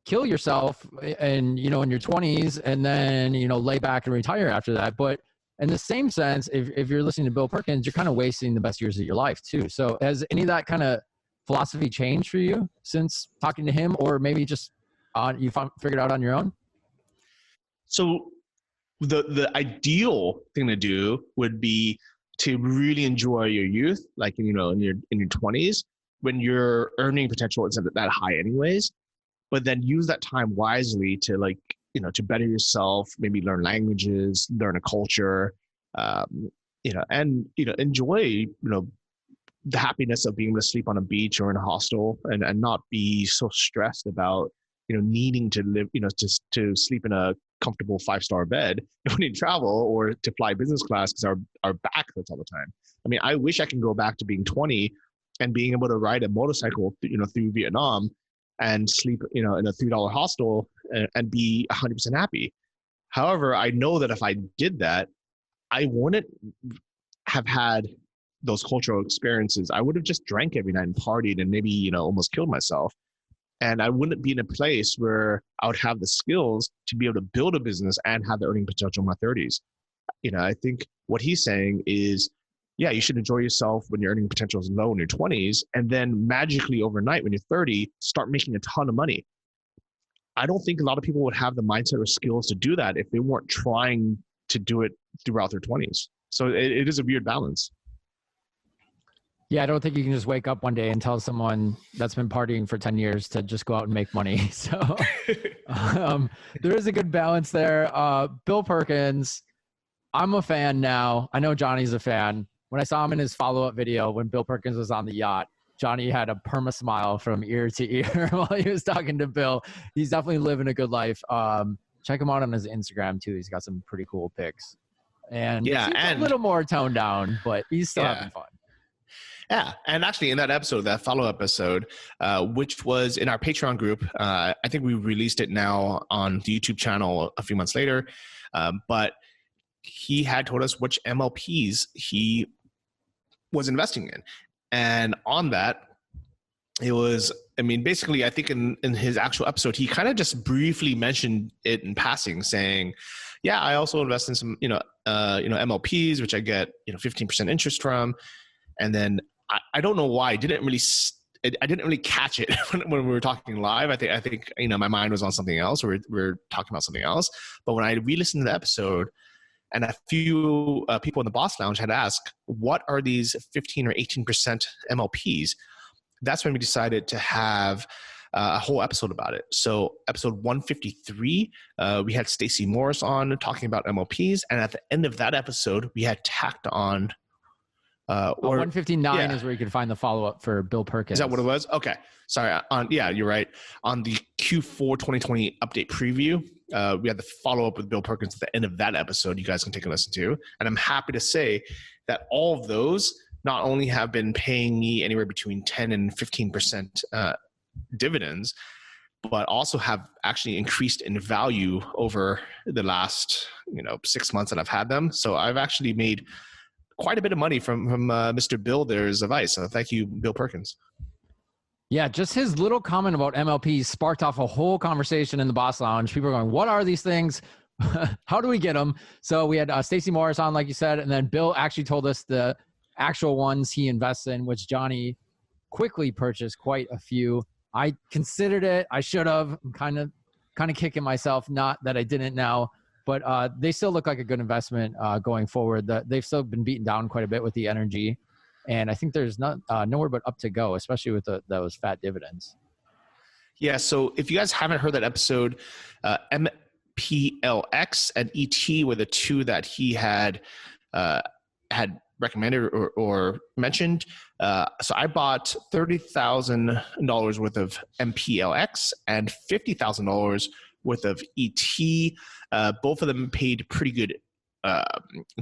kill yourself and, in your 20s and then, lay back and retire after that. But in the same sense, if you're listening to Bill Perkins, you're kind of wasting the best years of your life too. So has any of that kind of philosophy changed for you since talking to him, or maybe just you figured out on your own? So the ideal thing to do would be to really enjoy your youth, like, in your 20s when your earning potential isn't that high anyways, but then use that time wisely to to better yourself, maybe learn languages, learn a culture, and enjoy, the happiness of being able to sleep on a beach or in a hostel and not be so stressed about, needing to live, to sleep in a comfortable 5-star bed when you travel or to fly business class because our back hurts all the time. I mean, I wish I can go back to being 20 and being able to ride a motorcycle, through Vietnam and sleep, in a $3 hostel and be 100% happy. However, I know that if I did that, I wouldn't have had those cultural experiences. I would have just drank every night and partied and maybe, almost killed myself. And I wouldn't be in a place where I would have the skills to be able to build a business and have the earning potential in my 30s. I think what he's saying is, yeah, you should enjoy yourself when your earning potential is low in your 20s, and then magically overnight when you're 30, start making a ton of money. I don't think a lot of people would have the mindset or skills to do that if they weren't trying to do it throughout their 20s. So it is a weird balance. Yeah, I don't think you can just wake up one day and tell someone that's been partying for 10 years to just go out and make money. So there is a good balance there. Bill Perkins, I'm a fan now. I know Johnny's a fan. When I saw him in his follow-up video when Bill Perkins was on the yacht, Johnny had a perma smile from ear to ear while he was talking to Bill. He's definitely living a good life. Check him out on his Instagram too. He's got some pretty cool pics. And a little more toned down, but he's still having fun. Yeah. And actually in that episode, that follow-up episode, which was in our Patreon group, I think we released it now on the YouTube channel a few months later. But he had told us which MLPs he was investing in. And on that, it was, I mean, basically, I think in his actual episode, he kind of just briefly mentioned it in passing, saying, yeah, I also invest in some, MLPs, which I get, 15% interest from. And then I don't know why I didn't really catch it when we were talking live. I think my mind was on something else. We're talking about something else. But when I re-listened to the episode, and a few people in the Boss Lounge had asked, what are these 15 or 18% MLPs? That's when we decided to have a whole episode about it. So episode 153, we had Stacey Morris on talking about MLPs. And at the end of that episode, we had tacked on 159 is where you can find the follow-up for Bill Perkins. Is that what it was? Okay. Sorry. You're right. On the Q4 2020 update preview, we had the follow-up with Bill Perkins at the end of that episode. You guys can take a listen to. And I'm happy to say that all of those not only have been paying me anywhere between 10 and 15% dividends, but also have actually increased in value over the last 6 months that I've had them. So I've actually made quite a bit of money from Mr. Bill there's advice. So thank you, Bill Perkins. Yeah, just his little comment about MLPs sparked off a whole conversation in the Boss Lounge. People are going, what are these things? How do we get them? So we had Stacey Morris on, like you said, and then Bill actually told us the actual ones he invests in, which Johnny quickly purchased quite a few. I considered it. I should have. I'm kind of kicking myself, not that I didn't now, but they still look like a good investment going forward. They've still been beaten down quite a bit with the energy, and I think there's nowhere but up to go, especially with those fat dividends. Yeah. So if you guys haven't heard that episode, MPLX and ET were the two that he had recommended or mentioned. So I bought $30,000 worth of MPLX and $50,000 worth of ET. Both of them paid pretty good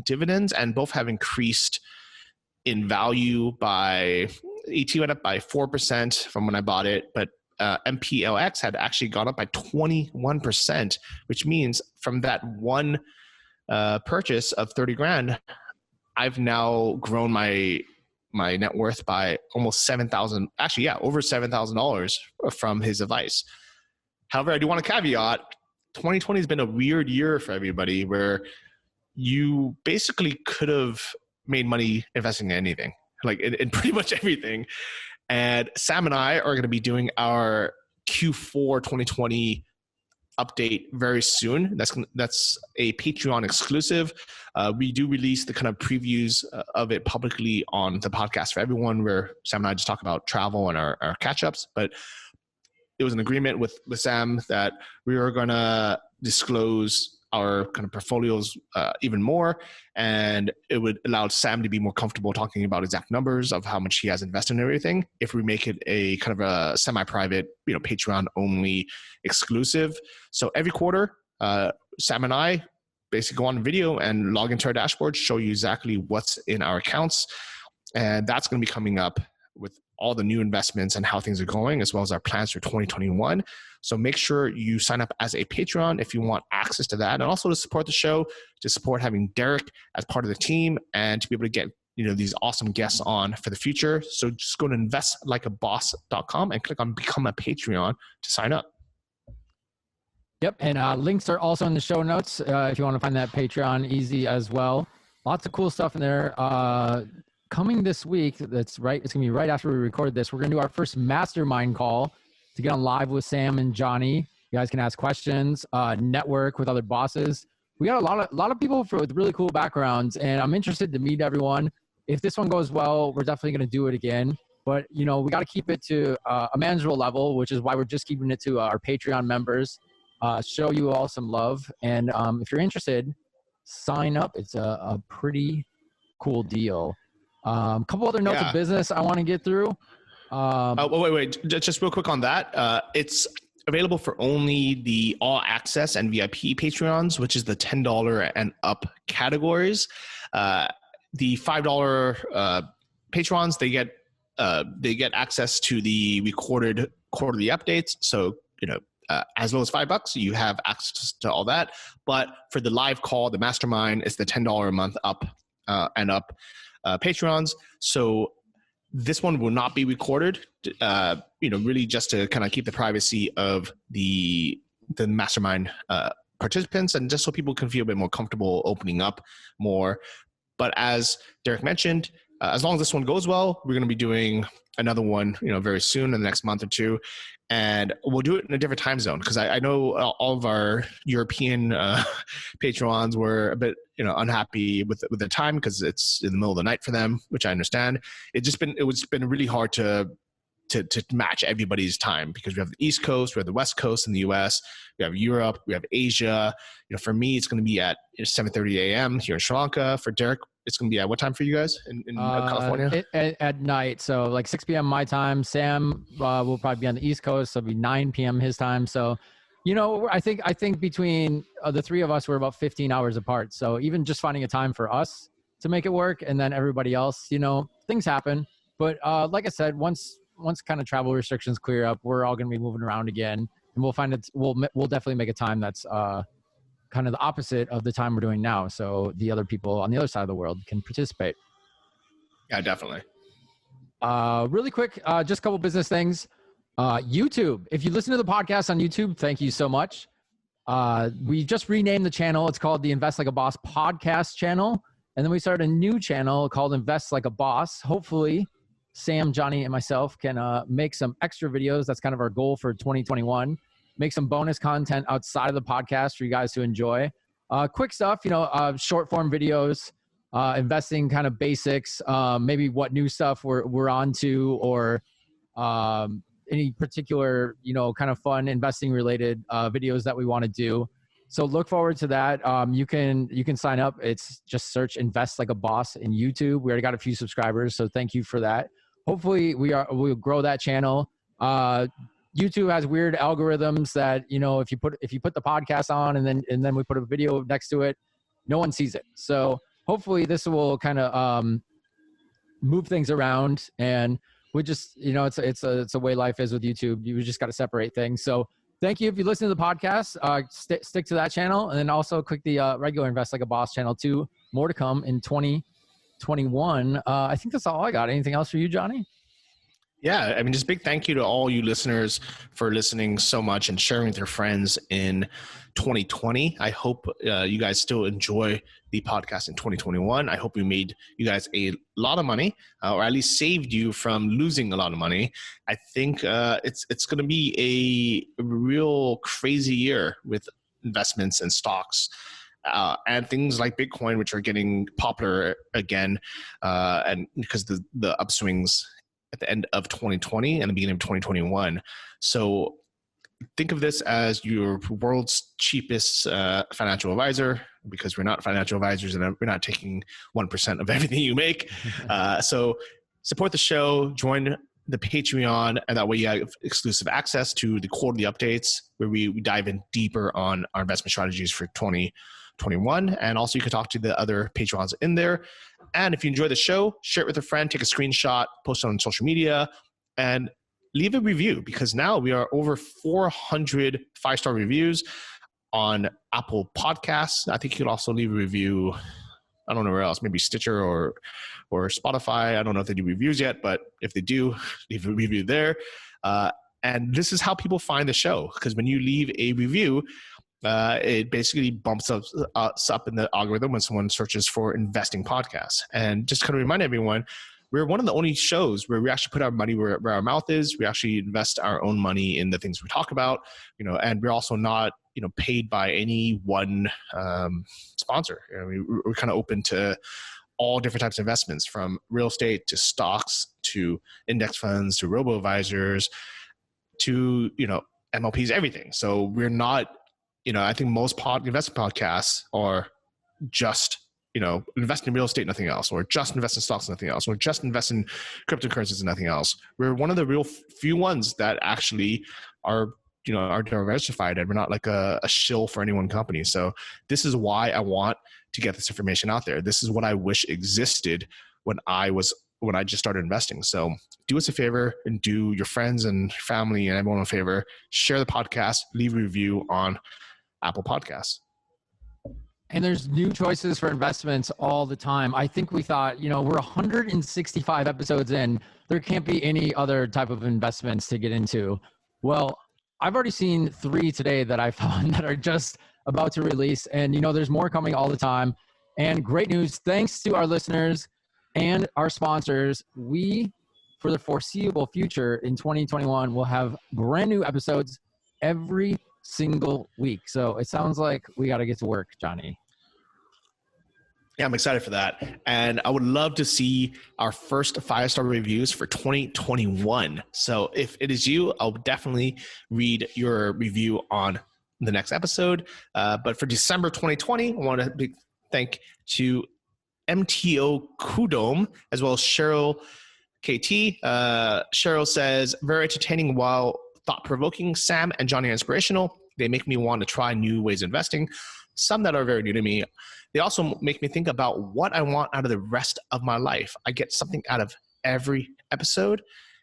dividends, and both have increased in value by, ET went up by 4% from when I bought it, but MPLX had actually gone up by 21%, which means from that one purchase of 30 grand, I've now grown my net worth by almost $7,000. Actually, yeah, over $7,000 from his advice. However, I do want to caveat, 2020 has been a weird year for everybody, where you basically could have made money investing in anything, like in pretty much everything. And Sam and I are going to be doing our Q4 2020 update very soon. That's a Patreon exclusive. We do release the kind of previews of it publicly on the podcast for everyone, where Sam and I just talk about travel and our catch-ups. But it was an agreement with Sam that we were going to disclose our kind of portfolios even more, and it would allow Sam to be more comfortable talking about exact numbers of how much he has invested in everything, if we make it a kind of a semi-private, Patreon only exclusive. So every quarter, Sam and I basically go on video and log into our dashboard, show you exactly what's in our accounts, and that's going to be coming up with all the new investments and how things are going, as well as our plans for 2021. So make sure you sign up as a Patreon if you want access to that, and also to support the show, to support having Derek as part of the team, and to be able to get these awesome guests on for the future. So just go to investlikeaboss.com and click on Become a Patreon to sign up. Yep, and links are also in the show notes if you want to find that Patreon easy as well. Lots of cool stuff in there. Coming this week, that's right. It's going to be right after we record this. We're going to do our first mastermind call to get on live with Sam and Johnny. You guys can ask questions, network with other bosses. We got a lot of people with really cool backgrounds, and I'm interested to meet everyone. If this one goes well, we're definitely going to do it again. But, we got to keep it to a manageable level, which is why we're just keeping it to our Patreon members. Show you all some love. And if you're interested, sign up. It's a pretty cool deal. Couple other notes of business I want to get through. Wait. Just real quick on that. It's available for only the all access and VIP Patreons, which is the $10 and up categories. The $5 patrons, they get access to the recorded quarterly updates. So, as low as $5, you have access to all that. But for the live call, the mastermind is the $10 a month up and up Patreons. So This one will not be recorded, really just to kind of keep the privacy of the mastermind participants, and just so people can feel a bit more comfortable opening up more. But as Derek mentioned, as long as this one goes well, we're going to be doing another one, very soon in the next month or two. And we'll do it in a different time zone, because I know all of our European Patreons were a bit, unhappy with the time, because it's in the middle of the night for them, which I understand. It's been really hard to match everybody's time, because we have the East Coast, we have the West Coast in the US, we have Europe, we have Asia. For me, it's going to be at 7:30 a.m. here in Sri Lanka. For Derek, it's going to be at what time for you guys in California? At night. So like 6 p.m. my time. Sam will probably be on the East Coast. So it'll be 9 p.m. his time. So, I think between the three of us, we're about 15 hours apart. So even just finding a time for us to make it work, and then everybody else, things happen. But like I said, once kind of travel restrictions clear up, we're all going to be moving around again, and we'll definitely make a time that's kind of the opposite of the time we're doing now, so the other people on the other side of the world can participate. Yeah, definitely. Really quick, just a couple business things. YouTube. If you listen to the podcast on YouTube, thank you so much. We just renamed the channel. It's called the Invest Like a Boss podcast channel. And then we started a new channel called Invest Like a Boss. Hopefully, Sam, Johnny, and myself can make some extra videos. That's kind of our goal for 2021. Make some bonus content outside of the podcast for you guys to enjoy. Quick stuff, short form videos, investing kind of basics, maybe what new stuff we're on to, or any particular, kind of fun investing related videos that we want to do. So look forward to that. You can sign up. It's just search Invest Like a Boss in YouTube. We already got a few subscribers, so thank you for that. Hopefully we'll grow that channel. YouTube has weird algorithms that, if you put the podcast on and then we put a video next to it, no one sees it. So hopefully this will kind of move things around, and we just, it's a way life is with YouTube. You just got to separate things. So thank you. If you listen to the podcast, stick to that channel, and then also click the regular Invest Like a Boss channel too. More to come in 2021. I think that's all I got. Anything else for you, Johnny? Yeah, just big thank you to all you listeners for listening so much and sharing with your friends in 2020. I hope you guys still enjoy the podcast in 2021. I hope we made you guys a lot of money, or at least saved you from losing a lot of money. I think it's going to be a real crazy year with investments and stocks. And things like Bitcoin, which are getting popular again, and because the upswings at the end of 2020 and the beginning of 2021. So think of this as your world's cheapest financial advisor, because we're not financial advisors and we're not taking 1% of everything you make. So support the show, join the Patreon, and that way you have exclusive access to the quarterly updates where we dive in deeper on our investment strategies for 2021. And also you can talk to the other Patrons in there. And if you enjoy the show, share it with a friend, take a screenshot, post it on social media, and leave a review, because now we are over 400 5-star reviews on Apple Podcasts. I think you could also leave a review, I don't know where else, maybe Stitcher or Spotify. I don't know if they do reviews yet, but if they do, leave a review there. And this is how people find the show, because when you leave a review, it basically bumps us up in the algorithm when someone searches for investing podcasts. And just kind of remind everyone, we're one of the only shows where we actually put our money where our mouth is. We actually invest our own money in the things we talk about, and we're also not, paid by any one sponsor. We're kind of open to all different types of investments, from real estate to stocks to index funds to robo-advisors to, MLPs, everything. So we're not, I think most investment podcasts are just, invest in real estate, nothing else, or just invest in stocks, nothing else, or just invest in cryptocurrencies and nothing else. We're one of the real few ones that actually are diversified, and we're not like a shill for any one company. So this is why I want to get this information out there. This is what I wish existed when I just started investing. So do us a favor and do your friends and family and everyone a favor. Share the podcast, leave a review on Apple Podcasts. And there's new choices for investments all the time. I think we thought, we're 165 episodes in. There can't be any other type of investments to get into. Well, I've already seen 3 today that I found that are just about to release. And, there's more coming all the time. And great news, thanks to our listeners and our sponsors, we, for the foreseeable future in 2021, will have brand new episodes every single week. So it sounds like we got to get to work, Johnny. Yeah, I'm excited for that. And I would love to see our first 5-star reviews for 2021. So if it is you, I'll definitely read your review on the next episode. But for December 2020, I want to thank to MTO Kudom, as well as Cheryl KT. Cheryl says, very entertaining while thought-provoking. Sam and Johnny are inspirational. They make me want to try new ways of investing, some that are very new to me. They also make me think about what I want out of the rest of my life. I get something out of every episode.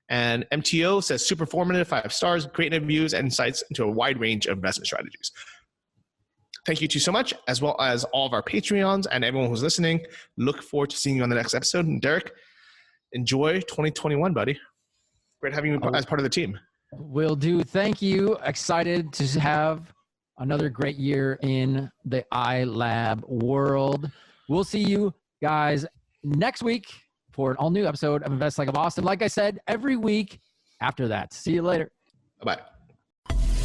And MTO says, super formative, 5 stars, great interviews and insights into a wide range of investment strategies. Thank you two so much, as well as all of our Patreons and everyone who's listening. Look forward to seeing you on the next episode. And Derek, enjoy 2021, buddy. Great having you as part of the team. Will do. Thank you. Excited to have another great year in the ILAB world. We'll see you guys next week for an all-new episode of Invest Like a Boss. And like I said, every week after that. See you later. Bye-bye.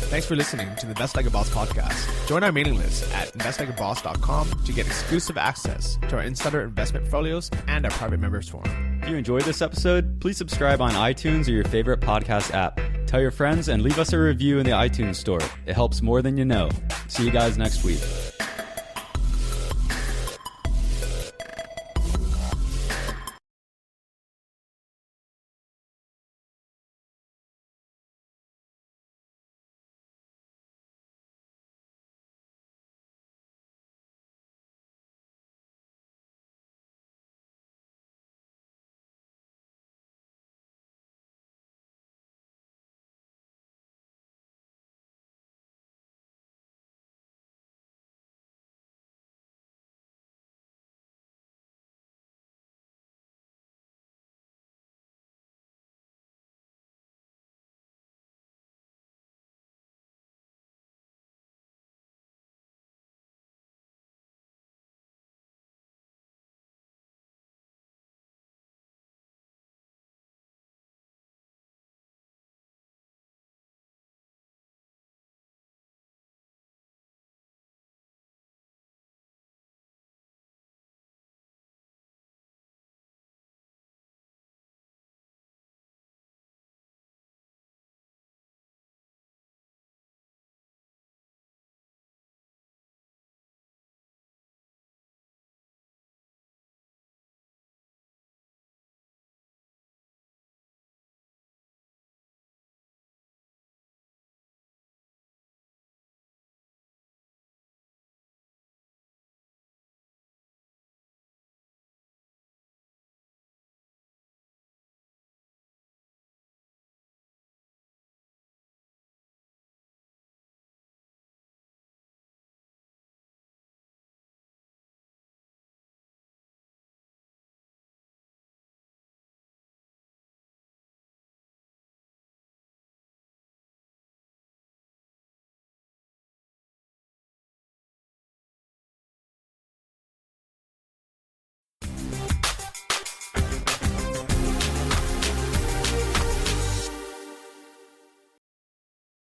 Thanks for listening to the Invest Like a Boss podcast. Join our mailing list at investlikeaboss.com to get exclusive access to our insider investment portfolios and our private members forum. If you enjoyed this episode, please subscribe on iTunes or your favorite podcast app. Tell your friends and leave us a review in the iTunes store. It helps more than you know. See you guys next week.